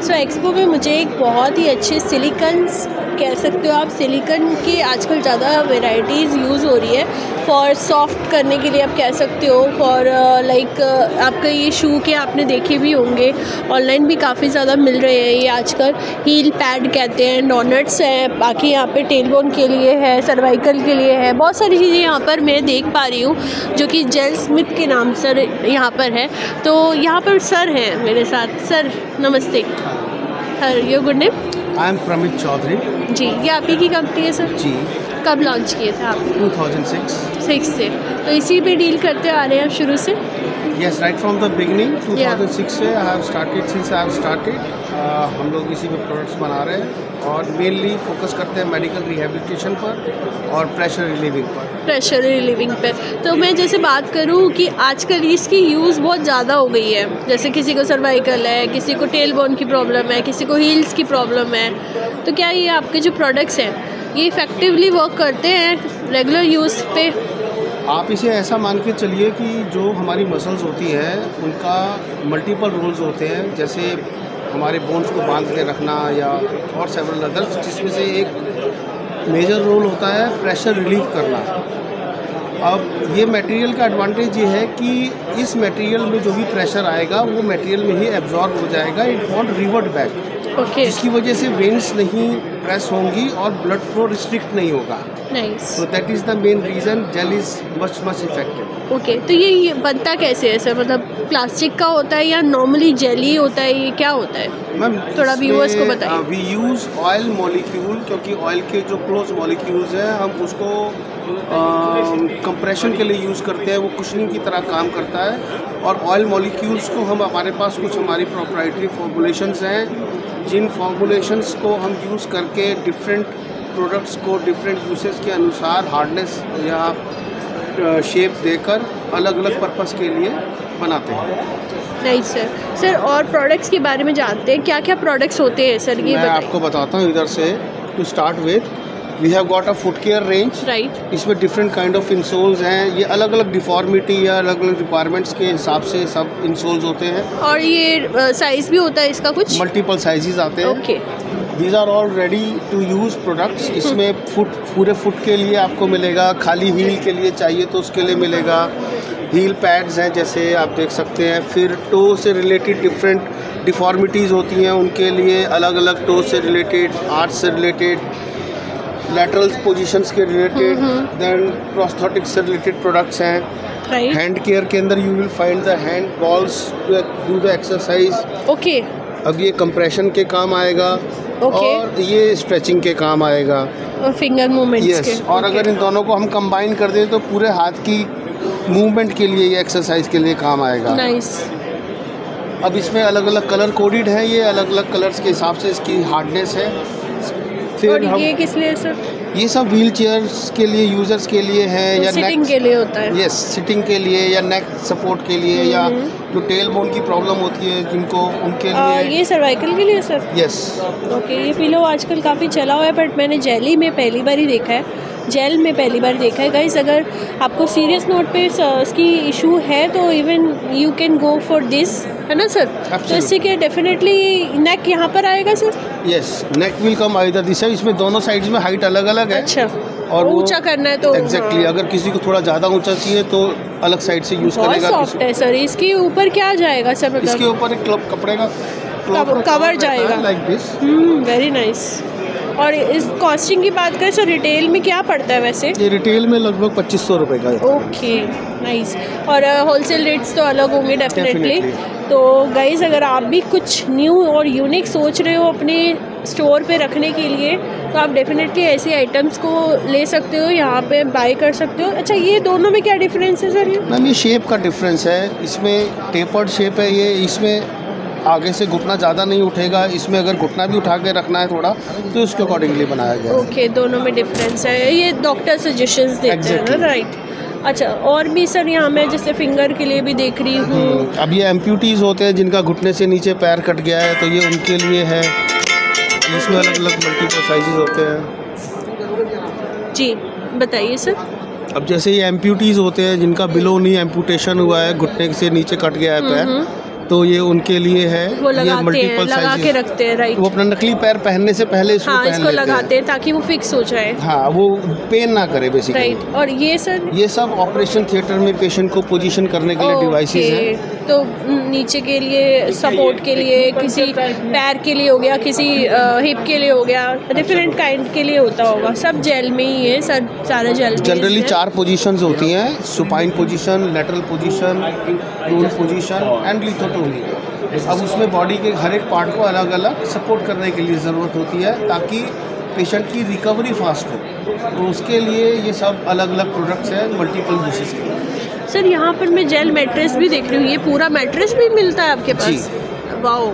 सो expo में मुझे एक बहुत ही अच्छे सिलिकन्स कह सकते हो आप, सिलिकन की आजकल ज़्यादा वेराइटीज़ यूज़ हो रही है फॉर सॉफ्ट करने के लिए, आप कह सकते हो फॉर लाइक आपका ये शू के आपने देखे भी होंगे, ऑनलाइन भी काफ़ी ज़्यादा मिल रहे हैं ये आजकल। हील पैड कहते हैं, डोनट्स हैं, बाकी यहाँ पे टेलबोन के लिए है, सर्वाइकल के लिए है, बहुत सारी चीज़ें यहाँ पर मैं देख पा रही हूँ जो कि जेल स्मिथ के नाम से यहाँ पर है। तो यहाँ पर सर हैं मेरे साथ। सर नमस्ते। Sir your good name? I am Pramit Chaudhary. जी, ये आप ही की कंपनी है सर? जी। कब लॉन्च किए थे आप? 2006 से। तो इसी पे डील करते आ रहे हैं आप शुरू से? Yes, right from the beginning 2006 से I have started हम लोग इसी में प्रोडक्ट्स बना रहे हैं और मेनली फोकस करते हैं मेडिकल रिहेबिलिटेशन पर और प्रेशर रिलीविंग पर। तो मैं जैसे बात करूं कि आजकल इसकी यूज़ बहुत ज़्यादा हो गई है, जैसे किसी को सर्वाइकल है, किसी को टेल बोन की प्रॉब्लम है, किसी को हील्स की प्रॉब्लम है, तो क्या ये आपके जो प्रोडक्ट्स हैं ये इफ़ेक्टिवली वर्क करते हैं रेगुलर यूज़ पे? आप इसे ऐसा मान के चलिए कि जो हमारी मसल्स होती हैं उनका मल्टीपल रोल्स होते हैं, जैसे हमारे बोन्स को बांध के रखना या और सेवरल अदर्स, जिसमें से एक मेजर रोल होता है प्रेशर रिलीव करना। अब ये मटेरियल का एडवांटेज ये है कि इस मटेरियल में जो भी प्रेशर आएगा वो मटेरियल में ही एब्जॉर्ब हो जाएगा, it won't revert back. Okay. जिसकी वजह से वेन्स नहीं प्रेस होंगी और ब्लड फ्लो रिस्ट्रिक्ट नहीं होगा। So that is the main reason jail is much effective. Okay, तो ये बनता कैसे है सर? मतलब प्लास्टिक का होता है या नॉर्मली जेली होता है, ये क्या होता है मैम? थोड़ा व्यूअर्स को बताइए। वी यूज़ ऑयल मॉलिक्यूल, क्योंकि ऑयल के जो क्लोज मॉलिक्यूल्स हैं हम उसको कंप्रेशन के लिए यूज़ करते हैं, वो कुशनिंग की तरह काम करता है। और ऑयल मॉलिक्यूल्स को हम हमारे पास कुछ हमारी प्रोप्राइटरी फॉर्मुलेशंस हैं, जिन फॉर्मुलेशंस को हम यूज़ करके डिफरेंट प्रोडक्ट्स को डिफरेंट यूसेस के अनुसार हार्डनेस या शेप देकर अलग अलग पर्पस के लिए बनाते हैं। नहीं सर, और प्रोडक्ट्स के बारे में जानते हैं, क्या क्या प्रोडक्ट्स होते हैं सर? ये मैं आपको बताता हूँ। इधर से to start with we have got a foot care range. Right. इसमें डिफरेंट काइंड ऑफ इंसोल्स हैं, ये अलग अलग डिफॉर्मिटी या अलग अलग रिक्वायरमेंट्स के हिसाब से सब इंसोल्स होते हैं। और ये साइज़ भी होता है इसका कुछ? मल्टीपल साइजेस आते हैं। Okay. These are all ready to use products. इसमें पूरे फुट के लिए आपको मिलेगा, खाली हील के लिए चाहिए तो उसके लिए मिलेगा। हील पैड्स हैं जैसे आप देख सकते हैं, फिर टो से रिलेटेड डिफरेंट डिफॉर्मिटीज़ होती हैं उनके लिए अलग अलग टो से रिलेटेड, आर्च से रिलेटेड, लैटरल पोजीशंस के रिलेटेड, देन प्रोस्थेटिक से रिलेटेड प्रोडक्ट्स हैं। हैंड केयर के अंदर you will find the hand balls to do the exercise. Okay. अब ये कंप्रेशन के काम आएगा। और ये स्ट्रेचिंग के काम आएगा और फिंगर मूवमेंट्स के। और अगर इन दोनों को हम कंबाइन कर दें तो पूरे हाथ की मूवमेंट के लिए, ये एक्सरसाइज के लिए काम आएगा। अब इसमें अलग अलग कलर कोडेड है, ये अलग अलग कलर्स के हिसाब से इसकी हार्डनेस है। और ये किस लिए सर? ये सब व्हील चेयर्स के लिए, यूजर्स के लिए है, तो या सिटिंग के लिए होता है? यस, सिटिंग के लिए या नेक सपोर्ट के लिए, या जो टेल बोन की प्रॉब्लम होती है जिनको, उनके लिए। ये सर्वाइकल के लिए सर? यस। ओके। ये पिलो आजकल काफ़ी चला हुआ है, बट मैंने जेली में पहली बार ही देखा है, जेल में पहली बार देखा है। गाइस, अगर आपको सीरियस नोट पे इसकी इशू है तो even you can go for this, है ना सर? तो इससे क्या डेफिनेटली नेक यहाँ पर आएगा sir? Yes, NEC will come either this side. इसमें दोनों साइड्स में हाइट अलग अलग है। अच्छा। और ऊंचा करना है तो एग्जैक्टली अगर किसी को थोड़ा ज़्यादा ऊंचा चाहिए तो अलग साइड से यूज़ करेगा। बहुत सॉफ्ट है सर। इसके ऊपर क्या जाएगा सर? मतलब इसके ऊपर एक कपड़े का कवर जाएगा लाइक दिस। Very nice. और इस कॉस्टिंग की बात करें तो रिटेल में क्या पड़ता है वैसे? ये रिटेल में लगभग 2500 रुपये का है। Okay, nice. और होलसेल रेट्स तो अलग होंगे डेफिनेटली। तो गाइस, अगर आप भी कुछ न्यू और यूनिक सोच रहे हो अपने स्टोर पे रखने के लिए तो आप डेफिनेटली ऐसे आइटम्स को ले सकते हो, यहाँ पे बाय कर सकते हो। अच्छा, ये दोनों में क्या डिफरेंस है सर? ये मैम, ये शेप का डिफरेंस है। इसमें टेपर्ड शेप है, ये इसमें आगे से घुटना ज़्यादा नहीं उठेगा। इसमें अगर घुटना भी उठा के रखना है थोड़ा तो उसके अकॉर्डिंगली बनाया गया है। ओके, दोनों में डिफरेंस है। ये डॉक्टर सजेशंस देते हैं ना? राइट। अच्छा, और भी सर यहाँ मैं जैसे फिंगर के लिए भी देख रही हूँ। अब ये एम्प्यूटीज़ होते हैं जिनका घुटने से नीचे पैर कट गया है, तो ये उनके लिए है। इसमें अलग अलग मल्टीपल साइजेस होते हैं। जी बताइए सर। अब जैसे ये एम्प्यूटीज़ होते हैं जिनका बिलो नी एम्पूटेशन हुआ है, घुटने से नीचे कट गया है पैर, तो ये उनके लिए है। वो लगाते हैं, मल्टीपल लगा के रखते हैं, राइट। वो अपना नकली पैर पहनने से पहले इसको हाँ, पहन इसको लेते लगाते हैं ताकि वो फिक्स हो जाए। हाँ, वो पेन ना करे बेसिकली, राइट। और ये सर, ये सब ऑपरेशन थिएटर में पेशेंट को पोजीशन करने के लिए डिवाइसेस हैं। तो नीचे के लिए सपोर्ट के लिए, किसी पैर के लिए हो गया, किसी हिप के लिए हो गया, डिफरेंट काइंड के लिए होता होगा। सब जेल में ही है सर, सारा जेल। जनरली 4 पोजीशंस होती हैं, supine position, lateral position, prune position and lithotomy. अब उसमें बॉडी के हर एक पार्ट को अलग अलग सपोर्ट करने के लिए ज़रूरत होती है ताकि पेशेंट की रिकवरी फास्ट हो। तो उसके लिए ये सब अलग अलग प्रोडक्ट्स हैं मल्टीपल यूसेस के। सर यहाँ पर मैं जेल मैट्रेस भी देख रही हूँ, ये पूरा मैट्रेस भी मिलता है आपके पास? वाओ।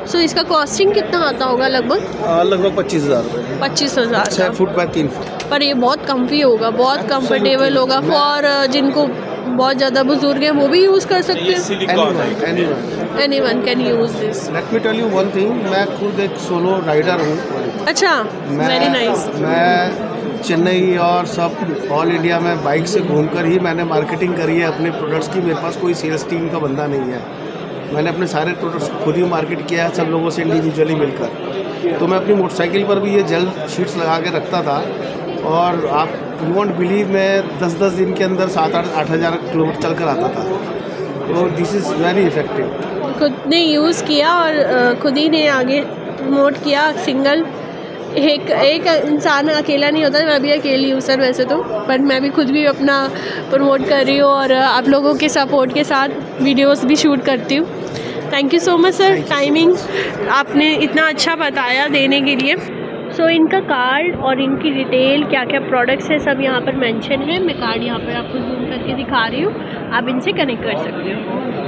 सो इसका कॉस्टिंग कितना आता होगा लगभग? लगभग 25,000 रुपये। 25,000 6 फुट बाय 3 फुट। पर ये बहुत कम्फी होगा, बहुत कंफर्टेबल होगा फॉर जिनको बहुत ज़्यादा बुजुर्ग हैं वो भी यूज़ कर सकते हैं। Anyone can use this. Let me tell you one thing, मैं खुद एक सोलो राइडर हूँ। अच्छा, वेरी नाइस। मैं चेन्नई और सब ऑल इंडिया में बाइक से घूमकर ही मैंने मार्केटिंग करी है अपने प्रोडक्ट्स की। मेरे पास कोई सेल्स टीम का बंदा नहीं है, मैंने अपने सारे प्रोडक्ट्स खुद ही मार्केट किया है सब लोगों से इंडिविजुअली मिलकर। तो मैं अपनी मोटरसाइकिल पर भी ये जेल शीट्स लगा के रखता था और आप यू वॉन्ट बिलीव, मैं 10-10 दिन के अंदर 7-8 हज़ार किलोमीटर चल कर आता था। तो दिस इज़ वेरी इफेक्टिव। खुद ने यूज़ किया और खुद ही ने आगे प्रमोट किया। सिंगल एक इंसान अकेला नहीं होता, मैं भी अकेली हूँ सर वैसे तो, बट मैं भी खुद भी अपना प्रमोट कर रही हूँ और आप लोगों के सपोर्ट के साथ वीडियोस भी शूट करती हूँ। Thank you so much sir, timing आपने इतना अच्छा बताया देने के लिए। सो इनका कार्ड और इनकी डिटेल क्या क्या प्रोडक्ट्स है सब यहाँ पर मेंशन है। मैं कार्ड यहाँ पर आपको जूम करके दिखा रही हूँ, आप इनसे कनेक्ट कर सकते हो।